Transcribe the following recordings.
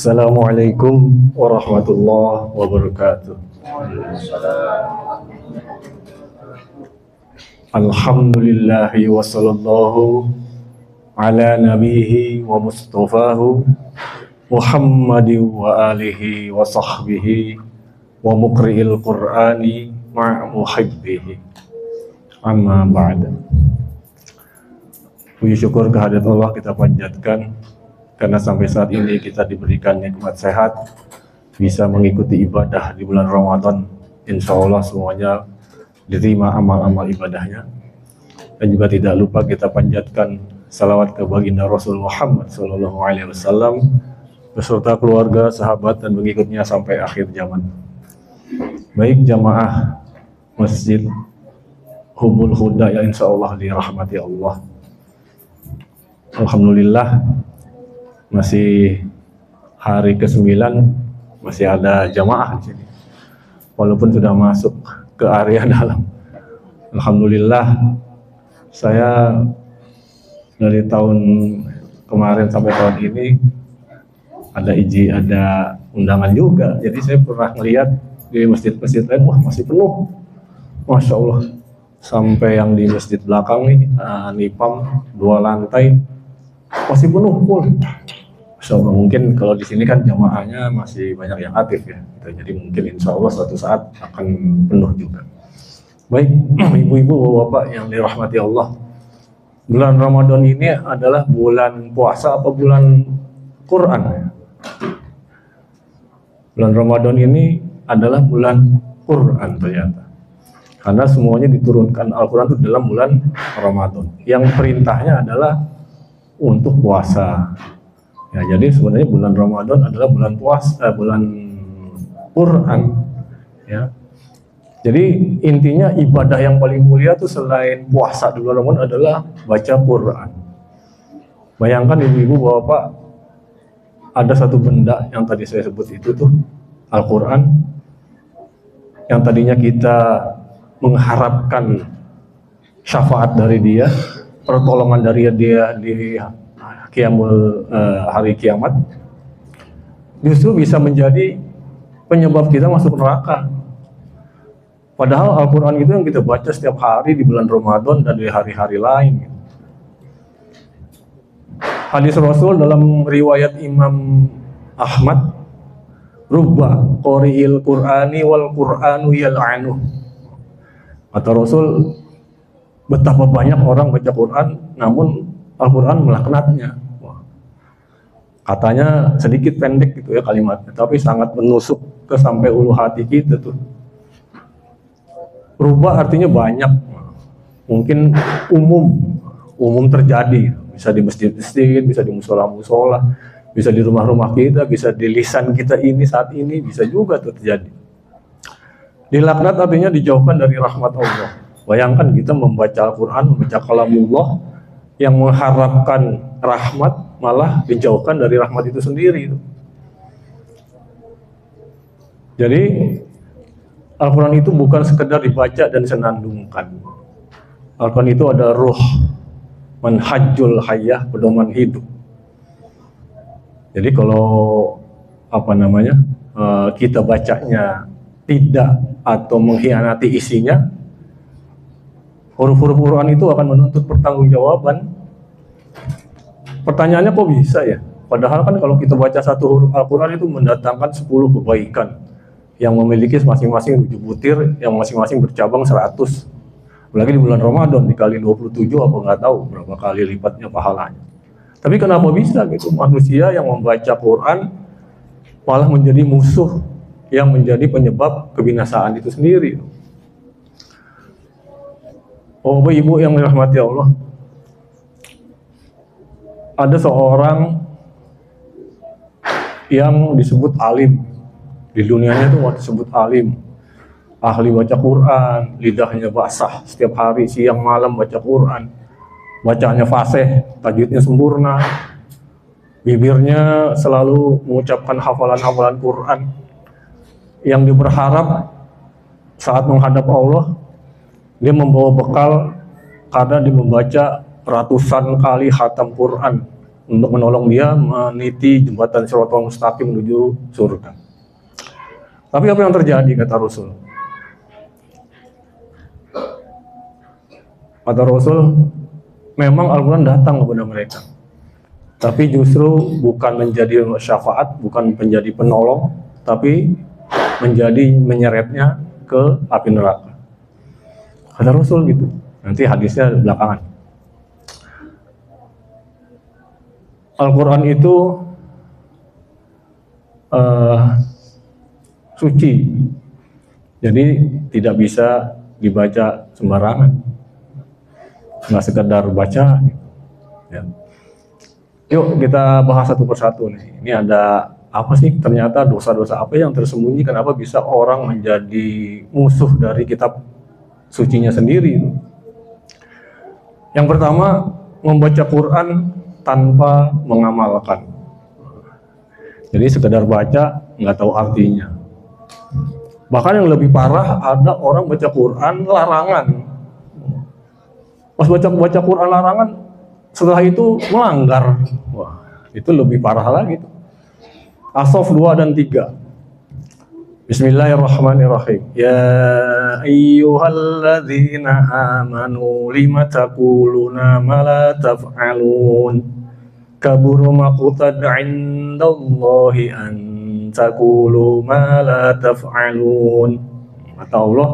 Assalamualaikum warahmatullahi wabarakatuh. Alhamdulillahi wa sallallahu ala nabihi wa mustafahu Muhammadin wa alihi wa sahbihi wa muqri'il qur'ani ma'a muhibbihi. Amma ba'da. Puji syukur kehadirat Allah kita panjatkan karena sampai saat ini kita diberikan nikmat sehat, bisa mengikuti ibadah di bulan Ramadan. Insya Allah semuanya diterima amal-amal ibadahnya. Dan juga tidak lupa kita panjatkan salawat ke baginda Rasul Muhammad SAW beserta keluarga, sahabat, dan pengikutnya sampai akhir zaman. Baik jamaah Masjid Hubul Huda yang insya Allah dirahmati Allah. Alhamdulillah masih hari ke-9 masih ada jamaah di sini. Walaupun sudah masuk ke area dalam. Alhamdulillah saya dari tahun kemarin sampai tahun ini ada undangan juga. Jadi saya pernah melihat di masjid-masjid lain, wah masih penuh. Masya Allah. Sampai yang di masjid belakang nih, Nipam 2 lantai masih penuh full. Insya Allah, mungkin kalau di sini kan jamaahnya masih banyak yang aktif ya, jadi mungkin insya Allah suatu saat akan penuh juga. Baik, ibu-ibu, bapak yang dirahmati Allah, bulan Ramadan ini adalah bulan puasa apa bulan Quran? Bulan Ramadan ini adalah bulan Quran ternyata, karena semuanya diturunkan Al-Quran itu dalam bulan Ramadan. Yang perintahnya adalah untuk puasa. Ya, jadi sebenarnya bulan Ramadan adalah bulan puasa, bulan Quran. Ya. Jadi intinya ibadah yang paling mulia itu selain puasa di bulan Ramadan adalah baca Quran. Bayangkan ibu-ibu bapak, ada satu benda yang tadi saya sebut itu tuh Al-Quran, yang tadinya kita mengharapkan syafaat dari dia, pertolongan dari dia di hari kiamat, justru bisa menjadi penyebab kita masuk neraka. Padahal Al-Quran itu yang kita baca setiap hari di bulan Ramadan dan di hari-hari lain. Hadis Rasul dalam riwayat Imam Ahmad, rubba qari'il Qur'ani wal Qur'anu yal'anuh. Kata Rasul, betapa banyak orang baca Quran namun Al-Quran melaknatnya. Katanya sedikit pendek gitu ya kalimatnya, tapi sangat menusuk ke sampai ulu hati kita tuh. Rubah artinya banyak, mungkin umum terjadi, bisa di masjid-masjid, bisa di musola-musola, bisa di rumah-rumah kita, bisa di lisan kita ini saat ini, bisa juga tuh terjadi. Dilaknat artinya dijauhkan dari rahmat Allah. Bayangkan kita membaca Al-Quran, membaca kalamullah, yang mengharapkan rahmat malah dijauhkan dari rahmat itu sendiri. Jadi Al-Quran itu bukan sekedar dibaca dan senandungkan. Al-Quran itu ada ruh, manhajul hayah, pedoman hidup. Jadi kalau kita bacanya tidak atau mengkhianati isinya, huruf-huruf Quran itu akan menuntut pertanggungjawaban. Pertanyaannya kok bisa ya? Padahal kan kalau kita baca satu huruf Al-Quran itu mendatangkan 10 kebaikan yang memiliki masing-masing 7 butir, yang masing-masing bercabang 100. Apalagi di bulan Ramadan dikali 27 apa nggak tahu berapa kali lipatnya pahalanya. Tapi kenapa bisa gitu manusia yang membaca Quran malah menjadi musuh yang menjadi penyebab kebinasaan itu sendiri? Oh ibu yang dirahmati Allah, ada seorang yang disebut alim di dunianya itu disebut alim, ahli baca Quran, lidahnya basah setiap hari siang malam baca Quran, bacaannya fasih, tajwidnya sempurna, bibirnya selalu mengucapkan hafalan-hafalan Quran, yang dia berharap saat menghadap Allah dia membawa bekal karena dia membaca ratusan kali khatam Quran untuk menolong dia meniti jembatan Shiratal Mustaqim menuju surga. Tapi apa yang terjadi, kata Rasul? Kata Rasul, memang Al-Quran datang kepada mereka, tapi justru bukan menjadi syafaat, bukan menjadi penolong, tapi menjadi menyeretnya ke api neraka. Kata Rasul gitu. Nanti hadisnya belakangan. Al-Quran itu suci, jadi tidak bisa dibaca sembarangan, nggak sekedar baca. Ya. Yuk kita bahas satu persatu nih. Ini ada apa sih ternyata dosa-dosa apa yang tersembunyi? Kenapa bisa orang menjadi musuh dari kitab sucinya sendiri? Yang pertama, membaca Quran tanpa mengamalkan. Jadi sekedar baca, nggak tahu artinya. Bahkan yang lebih parah, ada orang baca Quran larangan. Pas baca Quran larangan, setelah itu melanggar. Wah, itu lebih parah lagi. As-Saff 2 dan 3. Bismillahirrahmanirrahim. Ya ayyuhalladzina amanu lima taquluna ma la taf'alun. Kabura maqtan 'indallahi an taqulu ma la taf'alun. Kata Allah,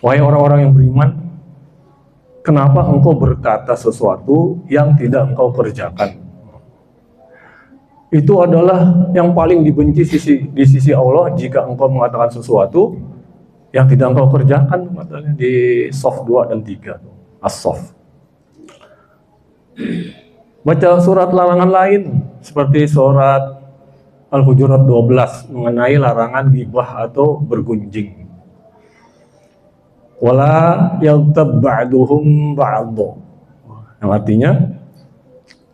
wahai orang-orang yang beriman, kenapa engkau berkata sesuatu yang tidak engkau kerjakan? Itu adalah yang paling dibenci di sisi Allah jika engkau mengatakan sesuatu yang tidak engkau kerjakan, katanya di Saff 2 dan 3. As-Saff. Baca surat larangan lain seperti surat Al-Hujurat 12 mengenai larangan ghibah atau bergunjing. Wala yaghtab ba'duhum ba'dha. Yang artinya,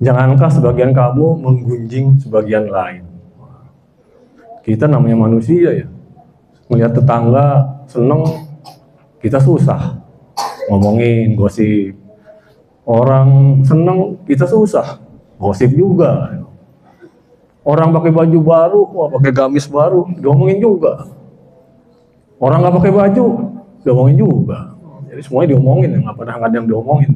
jangankah sebagian kamu menggunjing sebagian lain. Kita namanya manusia ya, melihat tetangga seneng, kita susah ngomongin, gosip. Orang seneng, kita susah gosip juga. Orang pakai baju baru, wah pakai gamis baru, diomongin juga. Orang nggak pakai baju, diomongin juga. Jadi semuanya diomongin, nggak pernah ada yang diomongin.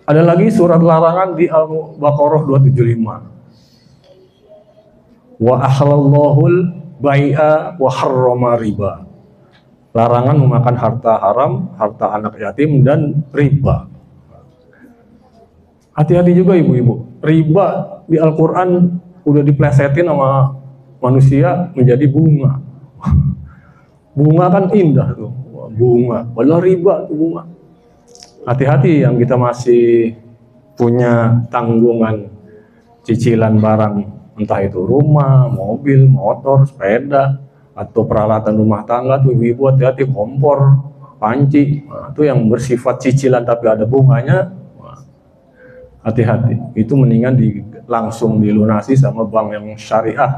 Ada lagi surat larangan di Al-Baqarah 275. Wa ahallallahul bai'a wa harrama riba. Larangan memakan harta haram, harta anak yatim, dan riba. Hati-hati juga ibu-ibu. Riba di Al-Quran udah diplesetin sama manusia menjadi bunga. Bunga kan indah tuh, bunga. Padahal riba tuh bunga. Hati-hati yang kita masih punya tanggungan cicilan barang, entah itu rumah, mobil, motor, sepeda, atau peralatan rumah tangga tuh ibu-ibu, hati-hati, kompor, panci, itu yang bersifat cicilan tapi ada bunganya, hati-hati. Itu mendingan langsung dilunasi sama bank yang syariah.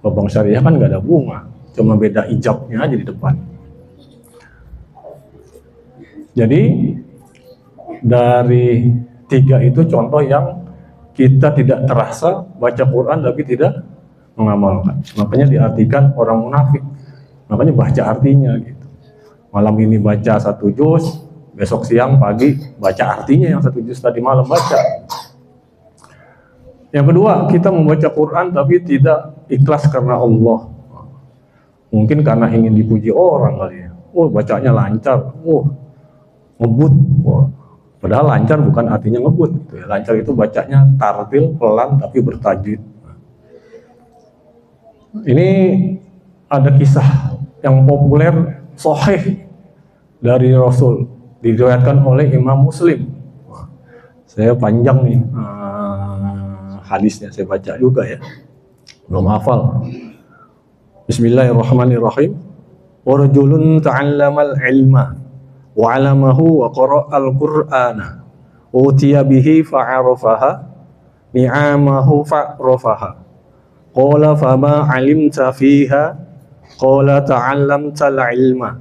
Kalau bank syariah kan nggak ada bunga, cuma beda ijabnya aja di depan. Jadi dari 3 itu contoh yang kita tidak terasa baca Quran tapi tidak mengamalkan. Makanya diartikan orang munafik. Makanya baca artinya gitu. Malam ini baca 1 juz, besok siang pagi baca artinya yang 1 juz tadi malam baca. Yang kedua, kita membaca Quran tapi tidak ikhlas karena Allah. Mungkin karena ingin dipuji orang kali ya. Oh, bacanya lancar. Oh, ngebut. Wah. Padahal lancar bukan artinya ngebut gitu ya. Lancar itu bacanya tartil, pelan tapi bertajwid. Ini ada kisah yang populer sahih dari Rasul, diriwayatkan oleh Imam Muslim. Saya panjang nih hadisnya, saya baca juga ya, belum hafal. Bismillahirrahmanirrahim. Wa rajulun ta'allamal ilma wa 'alamahu wa qara'al qur'ana utiya bihi fa'arafaha ni'amahu fa'rafaha qala fama 'alimta fiha qala ta'allamtal ilma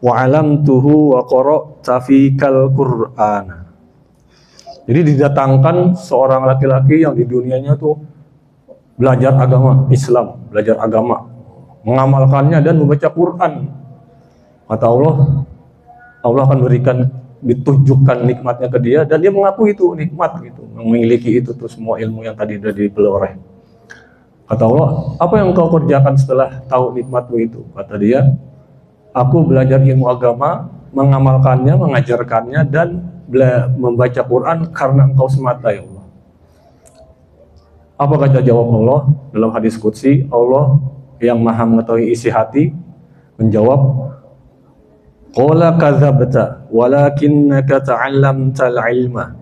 wa 'alamtuhu wa qara'ta fikal qur'ana. Jadi didatangkan seorang laki-laki yang di dunianya tuh belajar agama Islam, belajar agama, mengamalkannya dan membaca Quran. Kata Allah, Allah akan berikan, ditunjukkan nikmatnya ke dia dan dia mengaku itu nikmat gitu, memiliki itu tuh semua ilmu yang tadi sudah dipeloreh. Kata Allah, apa yang kau kerjakan setelah tahu nikmatmu itu? Kata dia, aku belajar ilmu agama, mengamalkannya, mengajarkannya dan membaca Quran karena engkau semata ya Allah. Apa kata jawab Allah dalam hadis qudsi? Allah yang maha mengetahui isi hati menjawab, qala kadzabta walakinnaka ta'allamtal ilma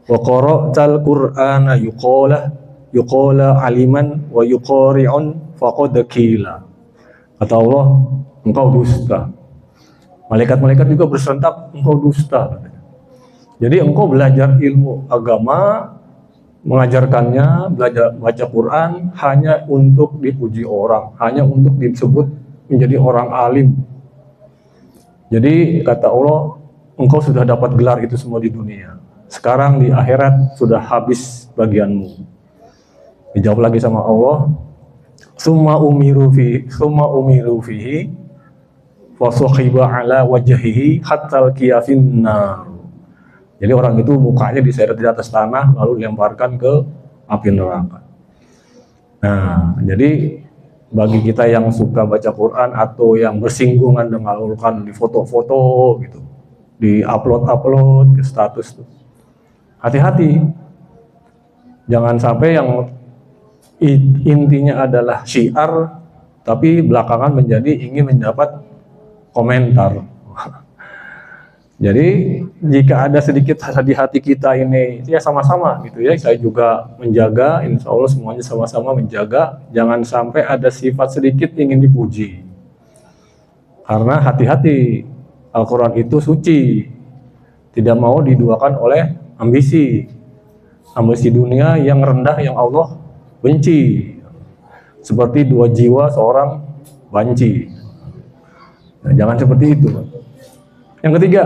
wa qara'tal qur'ana yuqala aliman wa yuqari'un faqad qila. Kata Allah, engkau dusta. Malaikat-malaikat juga berserentak, engkau dusta. Jadi engkau belajar ilmu agama, mengajarkannya, belajar baca Quran hanya untuk dipuji orang, hanya untuk disebut menjadi orang alim. Jadi kata Allah, engkau sudah dapat gelar itu semua di dunia. Sekarang di akhirat sudah habis bagianmu. Dijawab lagi sama Allah, summa umiru fihi wa suhiba ala wajhihi hatta al-qiyafin nar. Jadi orang itu mukanya diseret di atas tanah lalu dilemparkan ke api neraka. Nah, jadi bagi kita yang suka baca Quran atau yang bersinggungan dengan Al-Quran di foto-foto gitu, di upload ke status tuh, hati-hati. Jangan sampai yang intinya adalah syiar tapi belakangan menjadi ingin mendapat komentar. Jadi jika ada sedikit di hati kita ini, ya sama-sama gitu ya. Saya juga menjaga, insya Allah semuanya sama-sama menjaga. Jangan sampai ada sifat sedikit ingin dipuji. Karena hati-hati, Al-Quran itu suci. Tidak mau diduakan oleh ambisi. Ambisi dunia yang rendah yang Allah benci. Seperti dua jiwa seorang banci. Nah, jangan seperti itu. Yang ketiga,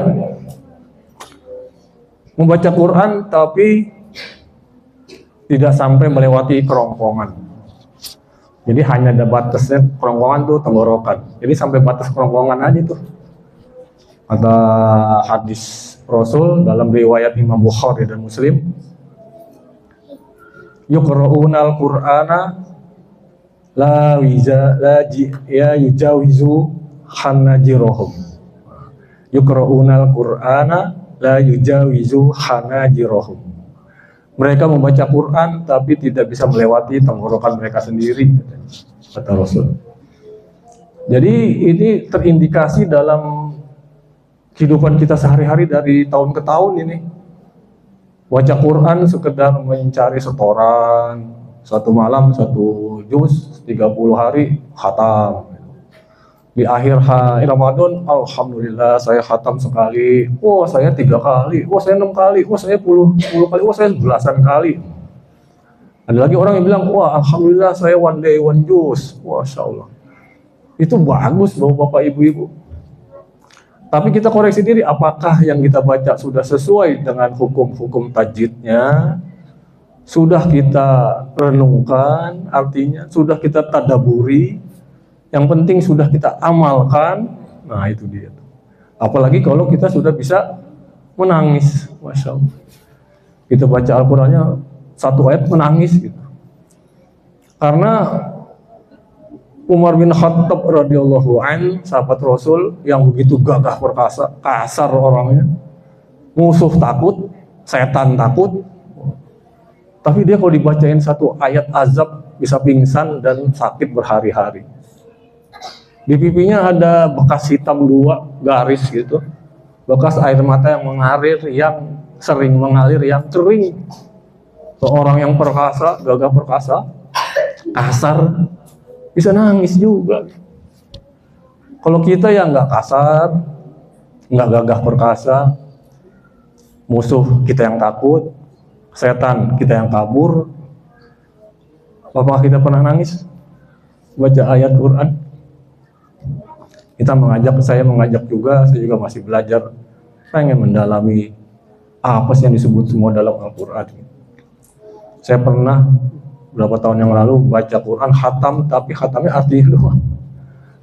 membaca Quran tapi tidak sampai melewati kerongkongan. Jadi hanya ada batasnya, kerongkongan tuh tenggorokan. Jadi sampai batas kerongkongan aja tuh. Kata hadis Rasul dalam riwayat Imam Bukhari dan Muslim, yuqra'unal Qur'ana la yujawizu hanajirahum. Yuqra'unal Qur'ana la yujawizu hanajirahum. Mereka membaca Quran tapi tidak bisa melewati tenggorokan mereka sendiri, kata Rasul. Jadi ini terindikasi dalam kehidupan kita sehari-hari dari tahun ke tahun ini. Baca Quran sekedar mencari setoran, satu malam satu juz, 30 hari khatam. Di akhir Ramadan, alhamdulillah saya khatam sekali. Oh saya 3 kali, oh saya 6 kali, oh saya 10 kali, oh saya belasan kali. Ada lagi orang yang bilang, wah alhamdulillah saya one day one juz. Masya Allah. Itu bagus bapak ibu-ibu. Tapi kita koreksi diri, apakah yang kita baca sudah sesuai dengan hukum-hukum tajwidnya? Sudah kita renungkan, artinya sudah kita tadaburi. Yang penting sudah kita amalkan. Nah itu dia. Apalagi kalau kita sudah bisa menangis, Masya Allah. Kita baca Al-Qurannya satu ayat menangis gitu. Karena Umar bin Khattab radhiyallahu an, sahabat Rasul yang begitu gagah perkasa, kasar orangnya, musuh takut, setan takut. Tapi dia kalau dibacain satu ayat azab bisa pingsan dan sakit berhari-hari. Di pipinya ada bekas hitam 2 garis gitu, bekas air mata yang mengalir, yang sering mengalir, yang kering. Seorang yang perkasa, gagah perkasa, kasar, bisa nangis juga. Kalau kita yang nggak kasar, nggak gagah perkasa, musuh kita yang takut, setan kita yang kabur, apakah kita pernah nangis baca ayat Quran? Saya mengajak juga, saya juga masih belajar, pengen mendalami apa sih yang disebut semua dalam Al-Quran. Saya pernah berapa tahun yang lalu baca Quran khatam, tapi khatamnya artinya doang.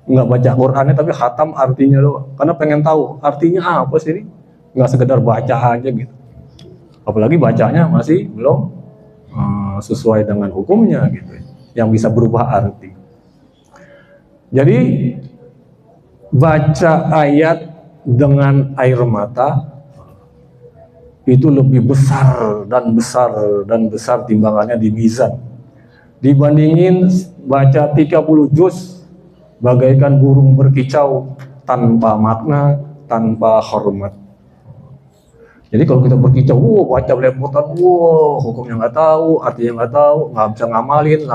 Nggak baca Qurannya tapi khatam artinya doang. Karena pengen tahu artinya apa sih ini. Nggak sekedar baca aja gitu. Apalagi bacanya masih belum sesuai dengan hukumnya gitu. Yang bisa berubah arti. Jadi baca ayat dengan air mata itu lebih besar dan besar dan besar timbangannya di mizan. Dibandingin baca 30 juz bagaikan burung berkicau tanpa makna, tanpa hormat. Jadi kalau kita berkicau, baca belepotan, hukumnya nggak tahu, artinya nggak tahu, nggak bisa ngamalin,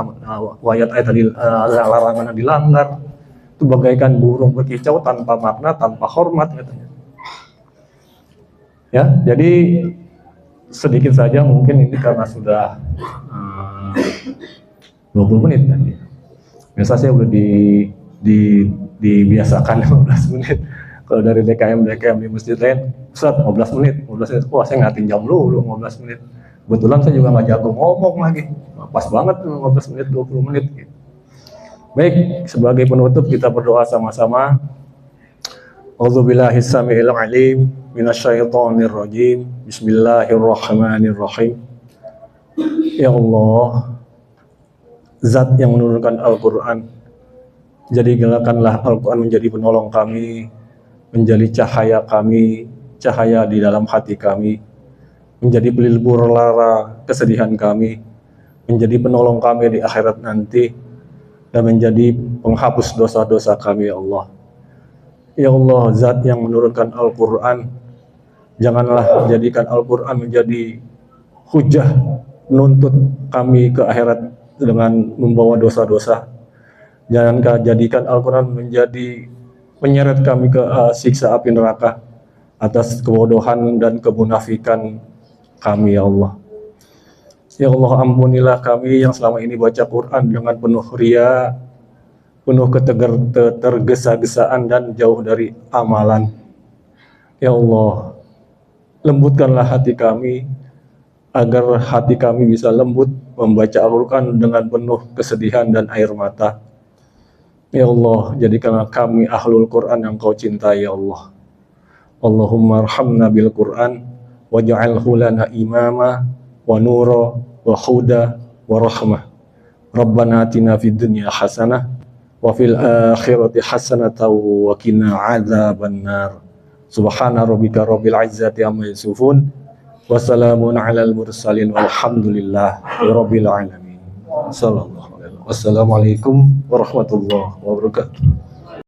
ayat-ayat tadi larangannya dilanggar, itu bagaikan burung berkicau tanpa makna, tanpa hormat katanya. Ya, jadi sedikit saja mungkin ini karena sudah 20 menit tadi. Biasa saya udah dibiasakan 15 menit. Kalau dari DKM di masjid lain, Ustaz 15 menit. Wah saya ngatin jam dulu 15 menit. Kebetulan saya juga nggak jago ngomong lagi. Pas banget 15 menit, 20 menit. Gitu. Baik, sebagai penutup kita berdoa sama-sama. A'udzubillahi samiil alim minasyaitonir rajim. Bismillahirrahmanirrahim. Ya Allah, Zat yang menurunkan Al-Quran, jadikanlah Al-Quran menjadi penolong kami, menjadi cahaya kami, cahaya di dalam hati kami, menjadi pelipur lara kesedihan kami, menjadi penolong kami di akhirat nanti, dan menjadi penghapus dosa-dosa kami, ya Allah. Ya Allah, Zat yang menurunkan Al-Quran, janganlah jadikan Al-Quran menjadi hujah menuntut kami ke akhirat dengan membawa dosa-dosa. Jangan jadikan Al-Quran menjadi menyeret kami ke siksa api neraka atas kebodohan dan kemunafikan kami, ya Allah. Ya Allah, ampunilah kami yang selama ini baca Quran dengan penuh ria, penuh ketergesa-gesaan dan jauh dari amalan. Ya Allah, lembutkanlah hati kami agar hati kami bisa lembut membaca Al-Quran dengan penuh kesedihan dan air mata. Ya Allah, jadikanlah kami ahlul Quran yang Kau cintai, ya Allah. Allahumma arhamna bil Quran waj'alhu lana imama wa nura wa huda wa rahmah. Rabbana atina fid dunya hasanah wa fil akhirati hasanah wa qina adzabannar. Subhana rabbika rabbil izzati amma yasifun. Wassalamun alal mursalin walhamdulillah rabbil alamin. Wassalamualaikum warahmatullahi wabarakatuh.